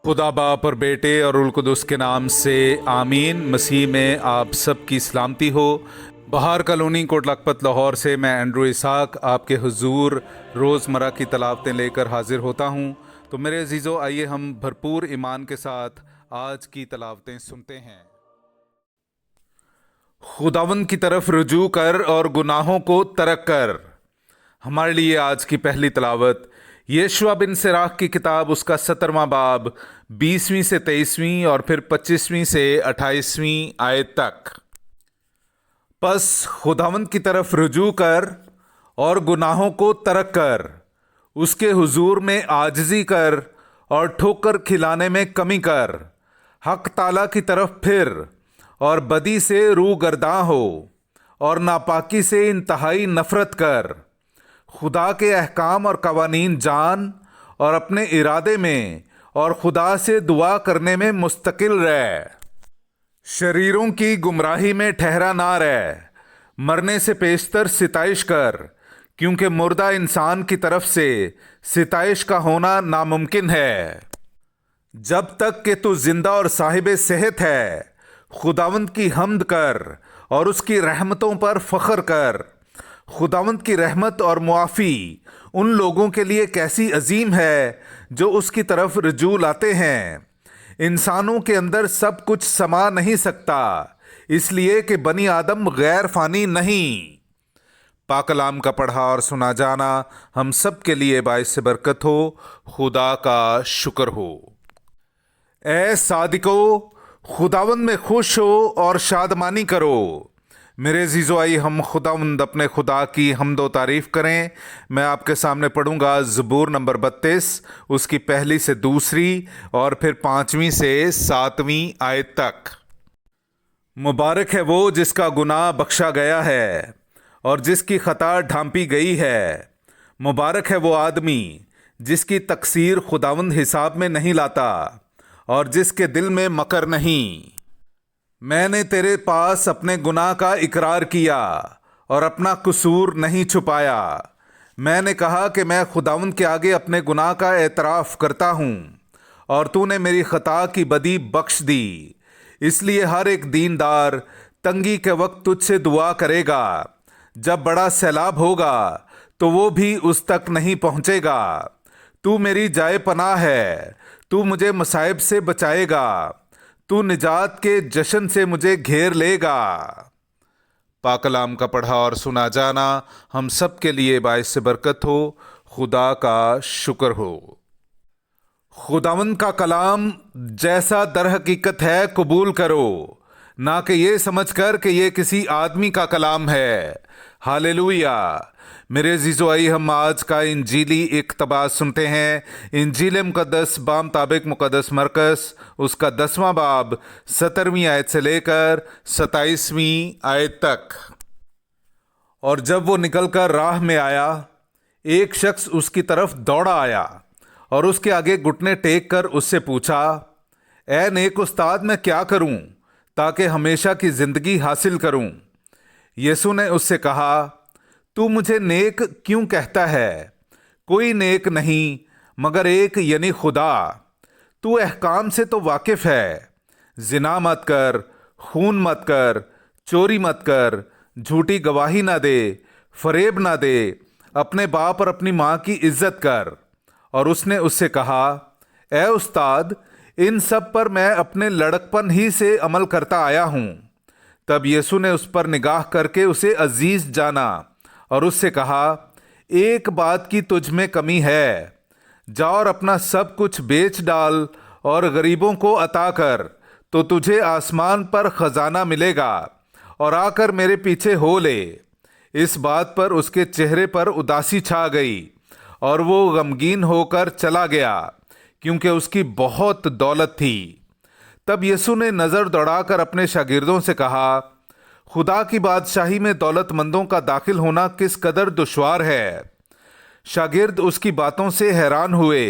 खुदा बाप और बेटे और उल कुदस के नाम से आमीन। मसीह में आप सब की सलामती हो। बहार कॉलोनी कोट लखपत लाहौर से मैं एंड्रू इसाक आपके हुजूर रोज़मर्रा की तलावतें लेकर हाजिर होता हूँ। तो मेरे अजीज़ों, आइए हम भरपूर ईमान के साथ आज की तलावतें सुनते हैं। खुदावंद की तरफ रुजू कर और गुनाहों को तर्क कर। हमारे लिए आज की पहली तलावत यशुआ बिन सिराख की किताब, उसका 17वां बाब 20वीं से 23वीं और फिर 25वीं से 28वीं आयत तक। बस खुदावंद की तरफ रुजू कर और गुनाहों को तर्क कर, उसके हुजूर में आजिज़ी कर और ठोकर खिलाने में कमी कर। हक ताला की तरफ फिर और बदी से रू गर्दां हो और नापाकी से इंतहाई नफरत कर। खुदा के अहकाम और कवानीन जान और अपने इरादे में और खुदा से दुआ करने में मुस्तकिल रह। शरीरों की गुमराही में ठहरा ना रह, मरने से पेशतर सिताइश कर, क्योंकि मुर्दा इंसान की तरफ से सिताइश का होना नामुमकिन है। जब तक कि तू जिंदा और साहिब सेहत है, खुदावंद की हम्द कर और उसकी रहमतों पर फख्र कर। खुदावंद की रहमत और मुआफ़ी उन लोगों के लिए कैसी अजीम है जो उसकी तरफ रुजू लाते हैं। इंसानों के अंदर सब कुछ समा नहीं सकता, इसलिए कि बनी आदम गैर फ़ानी नहीं। पाक कलाम का पढ़ा और सुना जाना हम सब के लिए बाइस बरकत हो। खुदा का शुक्र हो। ए सादिको, खुदावंद में खुश हो और शादमानी करो। मेरे अज़ीज़ों, आइए हम खुदावंद अपने खुदा की हम्दो तारीफ़ करें। मैं आपके सामने पढ़ूंगा ज़बूर नंबर 32, उसकी पहली से दूसरी और फिर 5वीं से 7वीं आयत तक। मुबारक है वो जिसका गुनाह बख्शा गया है और जिसकी खता ढांपी गई है। मुबारक है वो आदमी जिसकी तकसीर खुदावंद हिसाब में नहीं लाता और जिसके दिल में मकर नहीं। मैंने तेरे पास अपने गुनाह का इकरार किया और अपना कसूर नहीं छुपाया। मैंने कहा कि मैं खुदावंद के आगे अपने गुनाह का एतराफ़ करता हूँ और तूने मेरी खता की बदी बख्श दी। इसलिए हर एक दीनदार तंगी के वक्त तुझसे दुआ करेगा। जब बड़ा सैलाब होगा तो वो भी उस तक नहीं पहुँचेगा। तू मेरी जाए पनाह है, तू मुझे मसाइब से बचाएगा, तू निजात के जश्न से मुझे घेर लेगा। पाक कलाम का पढ़ा और सुना जाना हम सब के लिए बाइस बरकत हो। खुदा का शुक्र हो। खुदावंद का कलाम जैसा दर हकीकत है कबूल करो, ना कि ये समझकर कि ये किसी आदमी का कलाम है। हालेलुया। मेरे अज़ीज़ों, आइए हम आज का इंजीली इक़्तिबास सुनते हैं। इंजील मुक़द्दस बाम ताबिक मुक़द्दस मरकस, उसका 10वां बाब 17वीं आयत से लेकर 27वीं आयत तक। और जब वो निकलकर राह में आया, एक शख्स उसकी तरफ दौड़ा आया और उसके आगे घुटने टेक कर उससे पूछा, ए नेक उस्ताद, मैं क्या करूं ताकि हमेशा की ज़िंदगी हासिल करूं? यीशु ने उससे कहा, तू मुझे नेक क्यों कहता है? कोई नेक नहीं मगर एक, यानी खुदा। तू अहकाम से तो वाकिफ़ है। जिना मत कर, खून मत कर, चोरी मत कर, झूठी गवाही ना दे, फरेब ना दे, अपने बाप और अपनी माँ की इज्जत कर। और उसने उससे कहा, ए उस्ताद, इन सब पर मैं अपने लड़कपन ही से अमल करता आया हूँ। तब यीशु ने उस पर निगाह करके उसे अजीज जाना और उससे कहा, एक बात की तुझ में कमी है। जा और अपना सब कुछ बेच डाल और गरीबों को अता कर, तो तुझे आसमान पर खजाना मिलेगा, और आकर मेरे पीछे हो ले। इस बात पर उसके चेहरे पर उदासी छा गई और वो गमगीन होकर चला गया, क्योंकि उसकी बहुत दौलत थी। तब यीशु ने नज़र दौड़ाकर अपने शागिर्दों से कहा, खुदा की बादशाही में दौलतमंदों का दाखिल होना किस कदर दुश्वार है। शागिर्द उसकी बातों से हैरान हुए।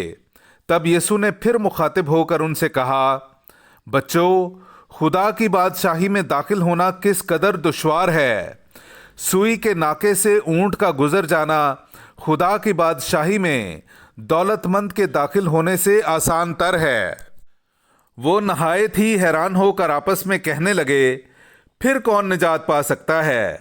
तब यीशु ने फिर मुखातिब होकर उनसे कहा, बच्चों, खुदा की बादशाही में दाखिल होना किस कदर दुश्वार है। सुई के नाके से ऊंट का गुजर जाना खुदा की बादशाही में दौलतमंद के दाखिल होने से आसान तर है। وہ نہایت ہی حیران ہو کر آپس میں کہنے لگے، پھر کون نجات پا سکتا ہے؟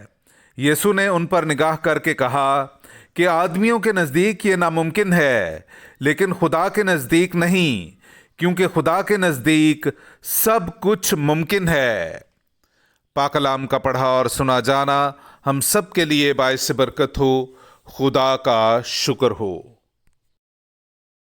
یسوع نے ان پر نگاہ کر کے کہا کہ آدمیوں کے نزدیک یہ ناممکن ہے، لیکن خدا کے نزدیک نہیں، کیونکہ خدا کے نزدیک سب کچھ ممکن ہے۔ پاک کلام کا پڑھا اور سنا جانا ہم سب کے لیے باعث برکت ہو۔ خدا کا شکر ہو۔